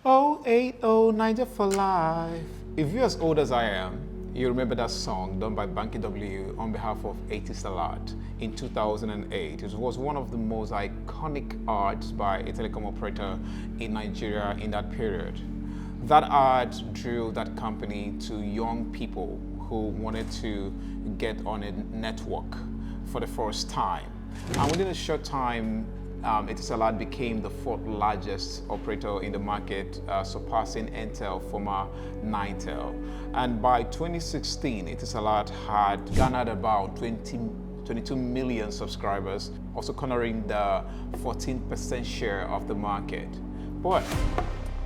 080 for life. If you're as old as I am, you remember that song done by Banky W on behalf of Etisalat in 2008. It was one of the most iconic ads by a telecom operator in Nigeria in that period. That ad drew that company to young people who wanted to get on a network for the first time. And within a short time, Etisalat became the fourth largest operator in the market, surpassing Intel, former Nitel. And by 2016, Etisalat had garnered about 22 million subscribers, also cornering the 14% share of the market. But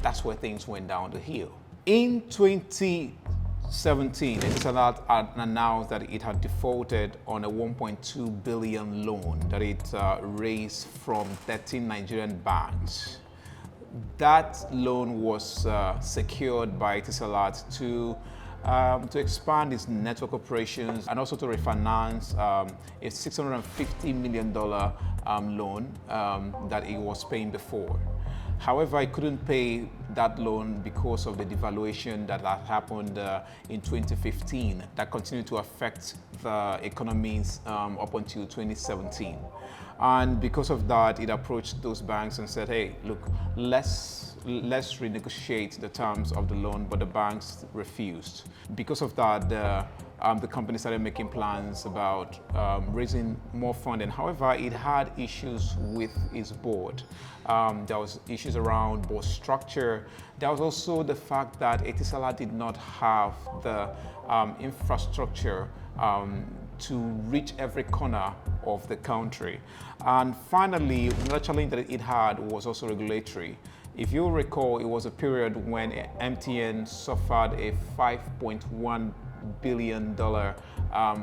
that's where things went down the hill. In 2017, Etisalat had announced that it had defaulted on a 1.2 billion loan that it raised from 13 Nigerian banks. That loan was secured by Etisalat to expand its network operations and also to refinance a $650 million loan that it was paying before. However, I couldn't pay that loan because of the devaluation that had happened in 2015 that continued to affect the economies up until 2017. And because of that, it approached those banks and said, hey, look, let's renegotiate the terms of the loan, but the banks refused. Because of that, the company started making plans about raising more funding. However, it had issues with its board. There was issues around board structure. There was also the fact that Etisalat did not have the infrastructure to reach every corner of the country. And finally, another challenge that it had was also regulatory. If you recall, it was a period when MTN suffered a $5.1 billion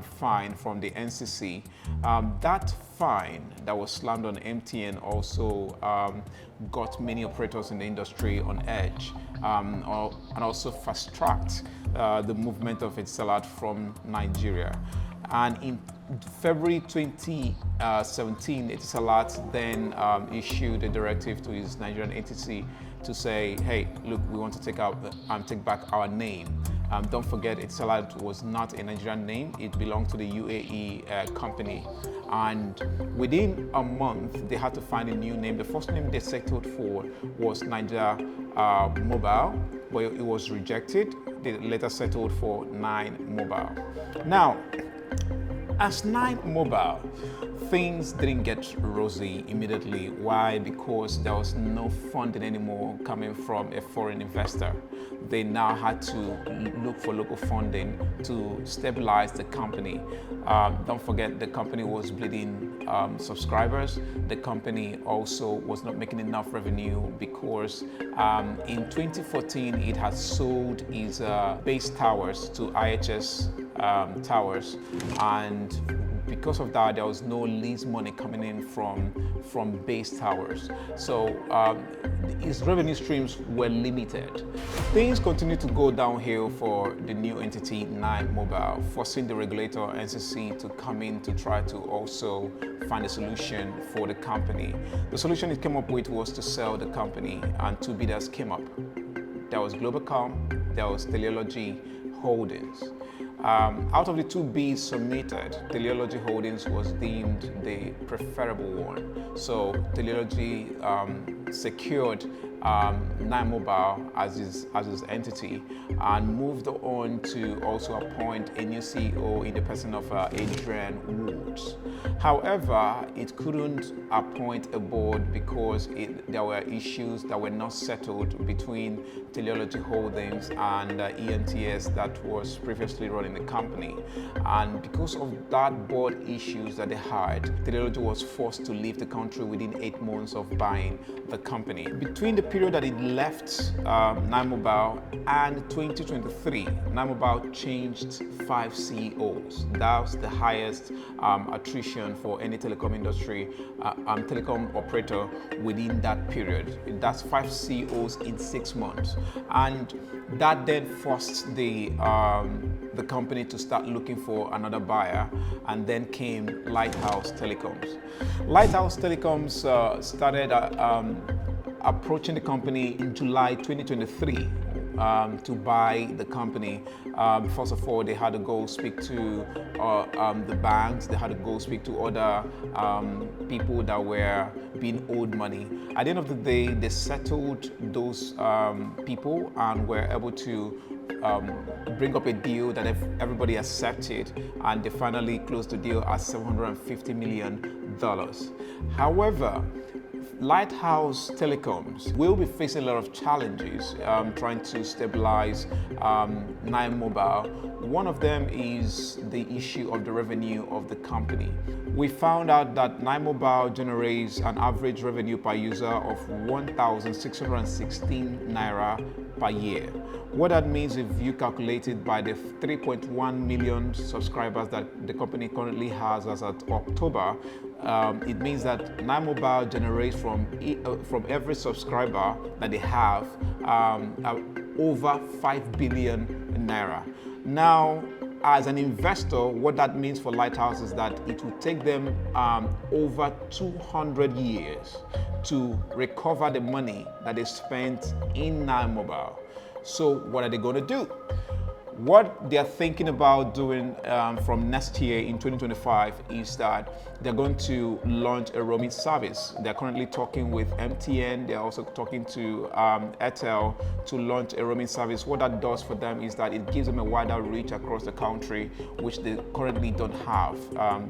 fine from the NCC. That fine that was slammed on MTN also got many operators in the industry on edge and also fast-tracked the movement of Etisalat from Nigeria. And in February 2017, Etisalat then issued a directive to its Nigerian entity to say, hey, look, we want to take back our name. Don't forget, Etisalat was not a Nigerian name. It belonged to the UAE company. And within a month, they had to find a new name. The first name they settled for was 9mobile, but it was rejected. They later settled for 9mobile. Now, as 9mobile, things didn't get rosy immediately. Why? Because there was no funding anymore coming from a foreign investor. They now had to look for local funding to stabilize the company. Don't forget, the company was bleeding subscribers. The company also was not making enough revenue because in 2014, it had sold its base towers to IHS towers, and because of that, there was no lease money coming in from base towers. So its revenue streams were limited. Things continued to go downhill for the new entity, 9mobile, forcing the regulator, NCC, to come in to try to also find a solution for the company. The solution it came up with was to sell the company, and two bidders came up. There was Globacom, there was Teleology Holdings. Out of the two bids submitted, Teleology Holdings was deemed the preferable one. So Teleology secured 9mobile as his entity and moved on to also appoint a new CEO in the person of Adrian Woods. However, it couldn't appoint a board because there were issues that were not settled between Teleology Holdings and ENTS that was previously running the company. And because of that board issues that they had, Teleology was forced to leave the country within 8 months of buying the company. Between the period that it left 9mobile and 2023, 9mobile changed 5 CEOs. That was the highest attrition for any telecom industry, telecom operator within that period. That's 5 CEOs in 6 months. And that then forced the company to start looking for another buyer, and then came Lighthouse Telecoms. Lighthouse Telecoms started approaching the company in July 2023 to buy the company. First of all, they had to go speak to the banks. They had to go speak to other people that were being owed money. At the end of the day, they settled those people and were able to bring up a deal that everybody accepted, and they finally closed the deal at $750 million. However, Lighthouse Telecoms will be facing a lot of challenges trying to stabilize 9mobile. One of them is the issue of the revenue of the company. We found out that 9mobile generates an average revenue per user of 1,616 naira per year. What that means, if you calculate it by the 3.1 million subscribers that the company currently has as at October, it means that 9mobile generates from every subscriber that they have over 5 billion naira. Now, as an investor, what that means for Lighthouse is that it will take them over 200 years to recover the money that they spent in 9mobile. So what are they going to do? What they're thinking about doing from next year in 2025 is that they're going to launch a roaming service. They're currently talking with MTN. They're also talking to Airtel to launch a roaming service. What that does for them is that it gives them a wider reach across the country, which they currently don't have.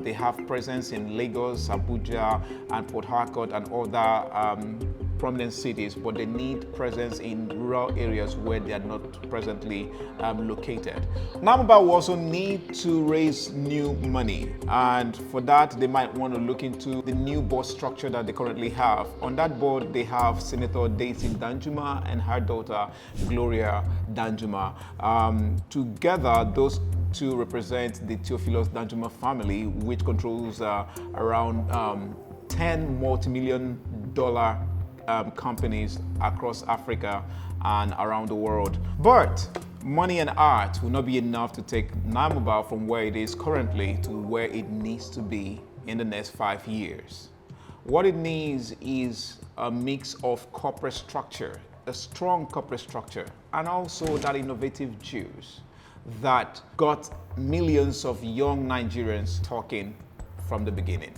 They have presence in Lagos, Abuja, and Port Harcourt, and other prominent cities, but they need presence in rural areas where they are not presently located. 9mobile will also need to raise new money, and for that they might want to look into the new board structure that they currently have. On that board, they have Senator Daisy Danjuma and her daughter Gloria Danjuma. Together, those two represent the Theophilus Danjuma family, which controls around 10 multi-million dollar companies across Africa and around the world. But money and art will not be enough to take 9mobile from where it is currently to where it needs to be in the next 5 years. What it needs is a mix of corporate structure, a strong corporate structure, and also that innovative juice that got millions of young Nigerians talking from the beginning.